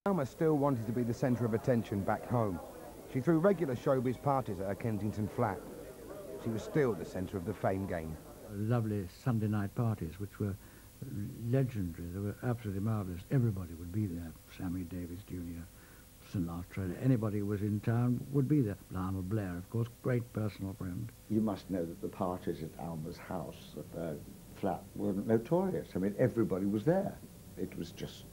Alma still wanted to be the centre of attention back home. She threw regular showbiz parties at her Kensington flat. She was still the centre of the fame game. Lovely Sunday night parties, which were legendary. They were absolutely marvellous. Everybody would be there. Sammy Davis Jr., Sinatra, anybody who was in town would be there. Arnold Blair, of course, great personal friend. You must know that the parties at Alma's house, at their flat, were notorious. I mean, everybody was there. It was just,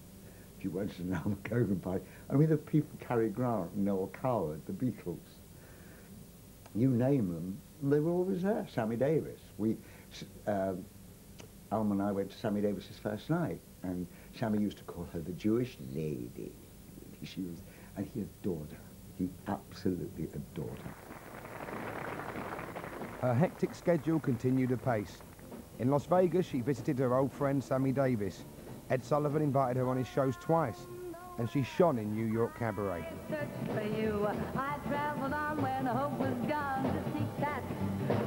if you went to an Alma Cogan party, I mean, the people, Cary Grant, Noel Coward, the Beatles, you name them, they were always there. Sammy Davis. Alma and I went to Sammy Davis's first night, and Sammy used to call her the Jewish lady. She was, and he adored her. He absolutely adored her. Her hectic schedule continued apace. In Las Vegas, she visited her old friend Sammy Davis. Ed Sullivan invited her on his shows twice, and she shone in New York cabaret. For you, I traveled on when hope was gone to seek that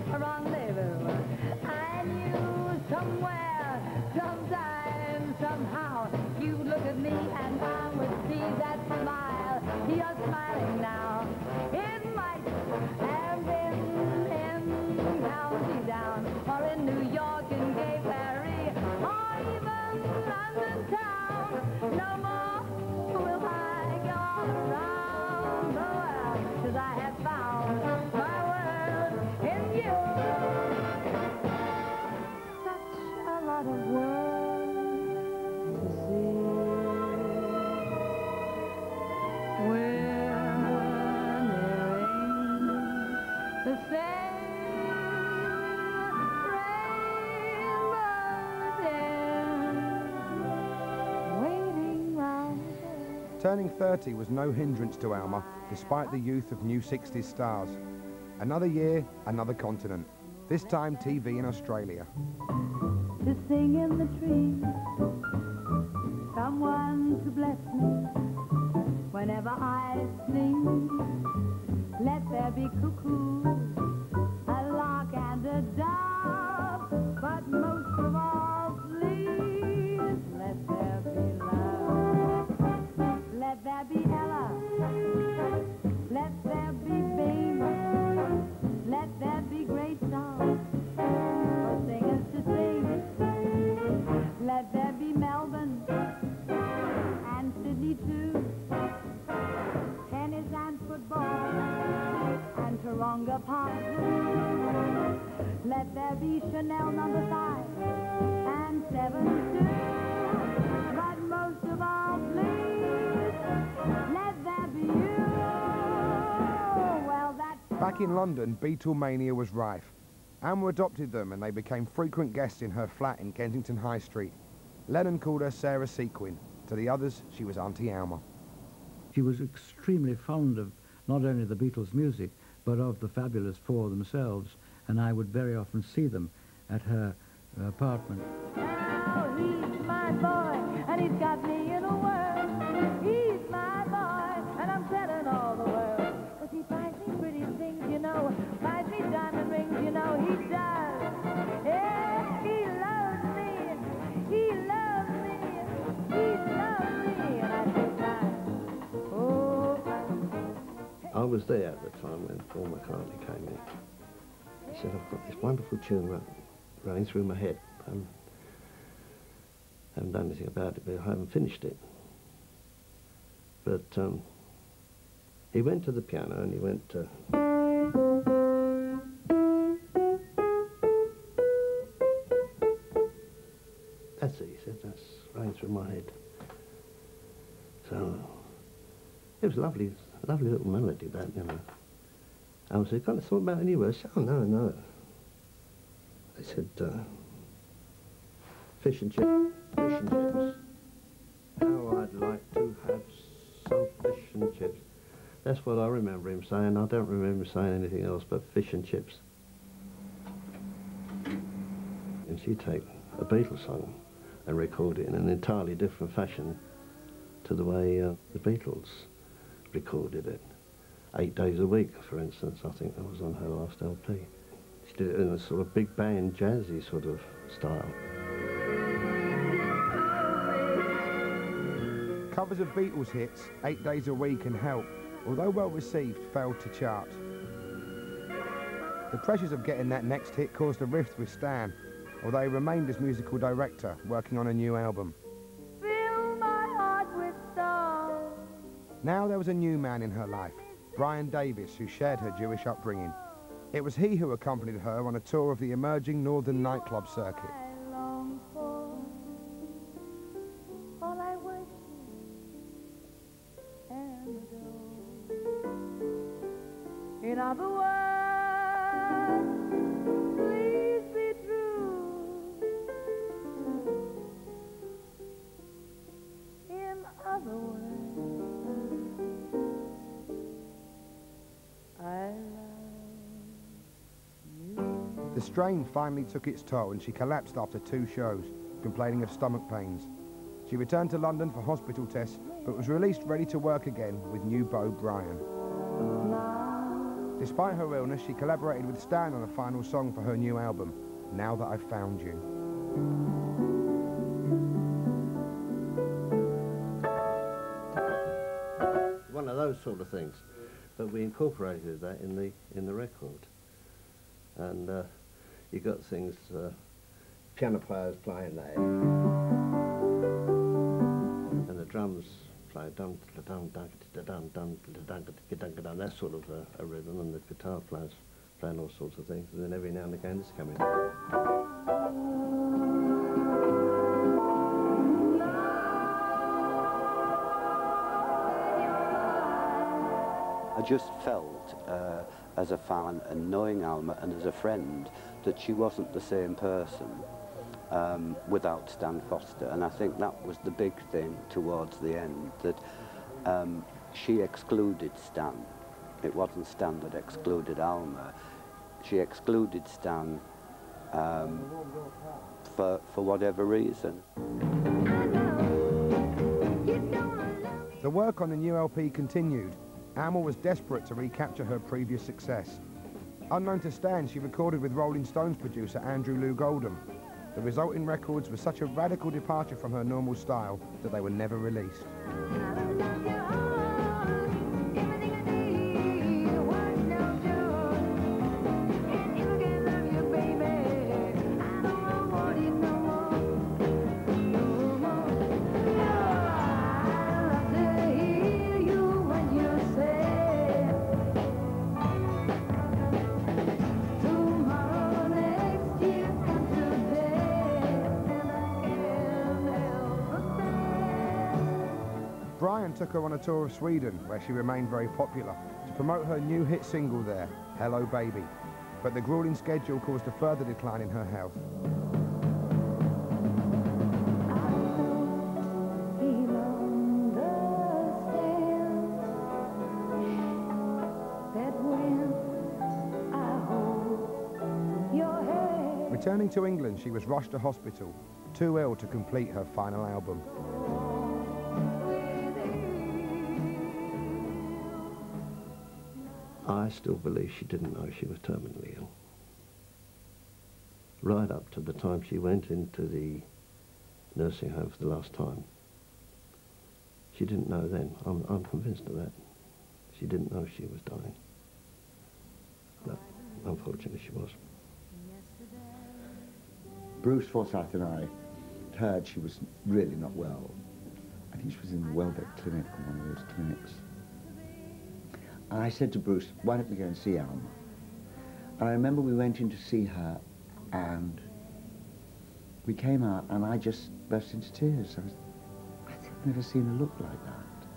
rendezvous. I knew somewhere, sometime, somehow, you'd look at me and I would see that smile. You're smiling now. It might have been in County Down, or in New York, in Gay Paris, or even London town. No more will I go all around the world, 'cause I have found my world in you. Such a lot of world to see. We're nearing the same rainbow's end, waiting round the bend. Turning 30 was no hindrance to Alma, despite the youth of new 60s stars. Another year, another continent. This time TV in Australia. To sing in the trees, someone to bless me whenever I sing. Let there be cuckoos, a lark and a dove, but most of all, please, let there be love. Let there be Ella, let there be fame, let there be great songs for singers to sing. Let there be Melbourne and Sydney too, tennis and football and Taronga Park Zoo. Let there be Chanel No. 5 and 7 too, but most of all, please, let there be you. Well, that's... Back in London, Beatlemania was rife. Alma adopted them and they became frequent guests in her flat in Kensington High Street. Lennon called her Sarah Sequin. To the others, she was Auntie Alma. She was extremely fond of not only the Beatles' music, but of the Fabulous Four themselves, and I would very often see them at her apartment. Now he's my boy, and he's got me in a whirl. He's my boy, and I'm telling all the world. 'Cause he buys me pretty things, you know, buys me diamond rings, you know, he does. Yeah, he loves me, he loves me, he loves me, and I say, fine. Oh, I was there at the time when Paul McCartney came in. He said, I've got this wonderful tune running through my head. I haven't done anything about it, but I haven't finished it. But he went to the piano and he went to... That's it, he said, that's running through my head. So, it was lovely little melody, that, you know. I said, kind of thought about any words. Oh, no. They said, fish and chips. How I'd like to have some fish and chips. That's what I remember him saying. I don't remember saying anything else but fish and chips. And she'd take a Beatles song and record it in an entirely different fashion to the way the Beatles recorded it. 8 days a week, for instance, I think that was on her last LP. She did it in a sort of big band, jazzy sort of style. Covers of Beatles hits, 8 Days a Week and Help, although well received, failed to chart. The pressures of getting that next hit caused a rift with Stan, although he remained as musical director, working on a new album. Fill my heart with stars. Now there was a new man in her life, Brian Davis, who shared her Jewish upbringing. It was he who accompanied her on a tour of the emerging northern nightclub circuit. I long for all I worship and adore. In other words, please be true. In other words, I The strain finally took its toll and she collapsed after 2 shows, complaining of stomach pains. She returned to London for hospital tests, but was released ready to work again with new beau Brian. Despite her illness, she collaborated with Stan on a final song for her new album, Now That I've Found You. One of those sort of things, but we incorporated that in the record, and you got things, piano players playing there, and the drums play dum dum dum dum dum dum dum, that sort of a rhythm, and the guitar players playing all sorts of things, and then every now and again this coming. I just felt, as a fan and knowing Alma and as a friend, that she wasn't the same person without Stan Foster. And I think that was the big thing towards the end, that she excluded Stan. It wasn't Stan that excluded Alma. She excluded Stan for whatever reason. The work on the new LP continued. Alma was desperate to recapture her previous success. Unknown to Stan, she recorded with Rolling Stones producer Andrew Loog Oldham. The resulting records were such a radical departure from her normal style that they were never released. Brian took her on a tour of Sweden, where she remained very popular, to promote her new hit single there, Hello Baby. But the grueling schedule caused a further decline in her health. Returning to England, she was rushed to hospital, too ill to complete her final album. I still believe she didn't know she was terminally ill. Right up to the time she went into the nursing home for the last time. She didn't know then. I'm convinced of that. She didn't know she was dying. But unfortunately she was. Bruce Forsyth and I heard she was really not well. I think she was in the Welbeck Clinic, or one of those clinics. And I said to Bruce, why don't we go and see Alma? And I remember we went in to see her, and we came out, and I just burst into tears. I've never seen her look like that.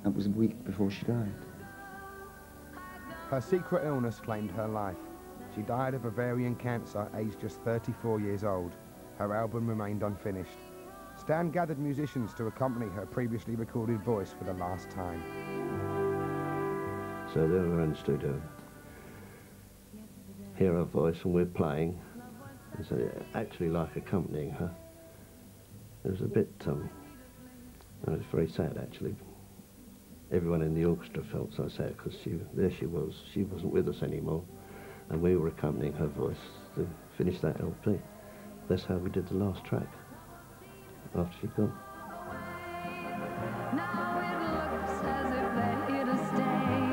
And it was a week before she died. Her secret illness claimed her life. She died of ovarian cancer, aged just 34 years old. Her album remained unfinished. Stan gathered musicians to accompany her previously recorded voice for the last time. So there we were in the studio, hear her voice, and we're playing, and so actually like accompanying her. It was a bit, it was very sad actually. Everyone in the orchestra felt so sad because there she wasn't with us anymore, and we were accompanying her voice to finish that LP. That's how we did the last track, after she'd gone. Now it looks as if they're here to stay.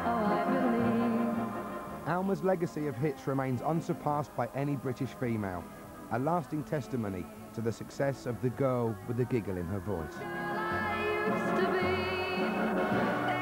Oh, I believe. Alma's legacy of hits remains unsurpassed by any British female, a lasting testimony to the success of the girl with the giggle in her voice. I used to be.